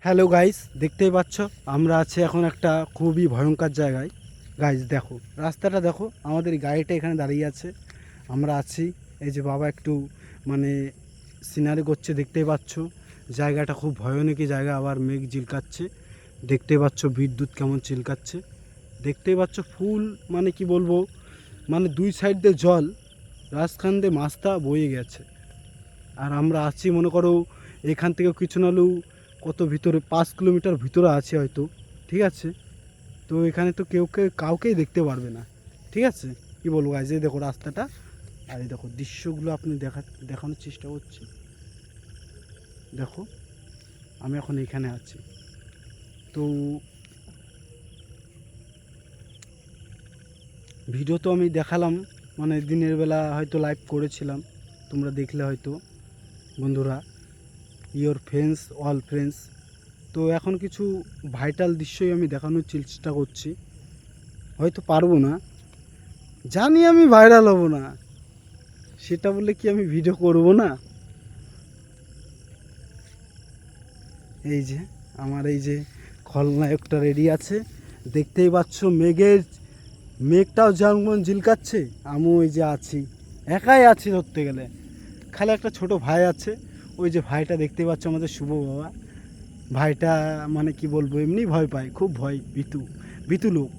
Hello guys, দেখতেই পাচ্ছ আমরা আছি এখন একটা খুবই ভয়ঙ্কর জায়গায়। গাইস দেখো, রাস্তাটা দেখো, আমাদের গাড়িটা এখানে দাঁড়িয়ে আছে, আমরা আছি। এই যে বাবা একটু মানে সিনারি করছে, দেখতেই পাচ্ছ। জায়গাটা খুব ভয়ানকই জায়গা, আবার মেঘ ঝিলকাচ্ছে, দেখতেই পাচ্ছ বিদ্যুৎ কেমন চিলকাচ্ছে, দেখতেই পাচ্ছ ফুল, মানে কি বলবো, মানে দুই সাইড দিয়ে জল, রাজখান দিয়ে মাছটা বয়ে গেছে। আর আমরা আছি মনে করো এখান থেকে কিছু নাহলেও কত ভিতরে, 5 কিলোমিটার ভিতরে আছে হয়তো, ঠিক আছে। তো এখানে তো কাউকেই দেখতে পারবে না, ঠিক আছে। কি বলবো গাইজ, এই দেখো রাস্তাটা, আর এই দেখো দৃশ্যগুলো আপনি দেখানোর চেষ্টা করছি। দেখো আমি এখন এখানে আছি, তো ভিডিও তো আমি দেখালাম, মানে দিনের বেলা হয়তো লাইভ করেছিলাম, তোমরা দেখলে হয়তো বন্ধুরা, ইয়োর ফ্রেন্ডস অল ফ্রেন্ডস। তো এখন কিছু ভাইটাল দৃশ্যই আমি দেখানোর চেষ্টা করছি, হয়তো পারবো না, জানি আমি ভাইরাল হব না, সেটা বলে কি আমি ভিডিও করব না। এই যে আমার এই যে খলনায়কটা রেডি আছে, দেখতেই পাচ্ছ মেঘটাও যেমন ঝিলকাচ্ছে, আমিও ওই যে আছি, একাই আছি ধরতে গেলে, খালি একটা ছোট ভাই আছে, ওই যে ভাইটা দেখতেই পাচ্ছ আমাদের শুভ বাবা। ভাইটা মানে কি বলবো, এমনি ভয় পায়, খুব ভয়, ভীতু লোক,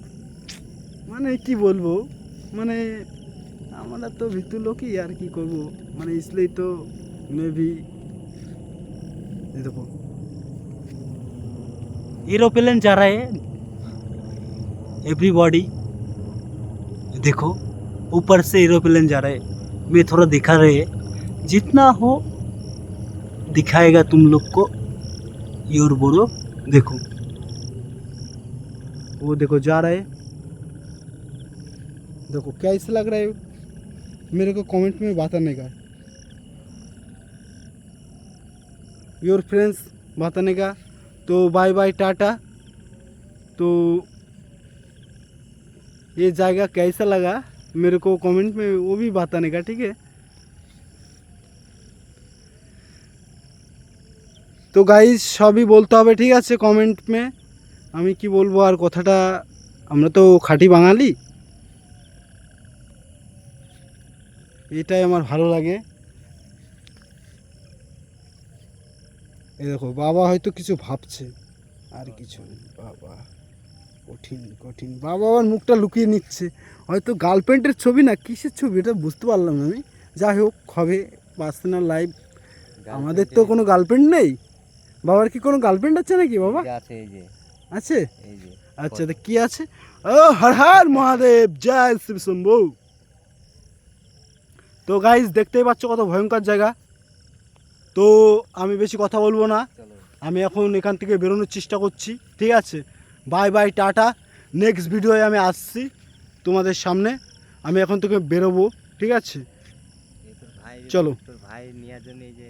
মানে কি বলবো, মানে আমরা তো ভীতু লোকই, আর কি করব, মানে इसलिए तो मैं भी। ये देखो एरोप्लेन जा रहा है, एवरीबॉडी देखो, ऊपर से एरोप्लेन जा रहा है, मैं थोड़ा दिखा रहे, जितना हो दिखाएगा तुम लोग को। योर बोलो, देखो वो देखो जा रहा है, देखो कैसा लग रहा है, मेरे को कमेंट में बताने का, योर फ्रेंड्स बताने का। तो बाय बाय टाटा। तो ये जगह कैसा लगा मेरे को कमेंट में वो भी बताने का, ठीक है। তো গাইজ সবই বলতে হবে, ঠিক আছে, কমেন্ট মে। আমি কি বলবো আর কথাটা, আমরা তো খাঁটি বাঙালি, এটাই আমার ভালো লাগে। এই দেখো বাবা হয়তো কিছু ভাবছে, আর কিছু নেই। বাবা কঠিন কঠিন, বাবা আমার মুখটা লুকিয়ে নিচ্ছে, হয়তো গার্লফ্রেন্ডের ছবি না কিসের ছবি এটা বুঝতে পারলাম না আমি। যাই হোক, হবে পার্সোনাল লাইফ, আমাদের তো কোনো গার্লফ্রেন্ড নেই। বাবার কি কোনো গার্লফ্রেন্ড আছে নাকি বাবা? আছে, এই যে আছে? এই যে আচ্ছা, তো কি আছে? ও হর হর মহাদেব, জয় শিব শম্ভু। তো গাইজ দেখতেই পাচ্ছ কত ভয়ঙ্কর জায়গা। তো আমি বেশি কথা বলবো না, চলো। আমি এখন এখান থেকে বেরোনোর চেষ্টা করছি, ঠিক আছে। বাই বাই টাটা, নেক্সট ভিডিওয়ে আমি আসছি তোমাদের সামনে, আমি এখন থেকে বেরোবো, ঠিক আছে। এই তোর ভাই, চলো। তোর ভাই নেওয়ার জন্য এই যে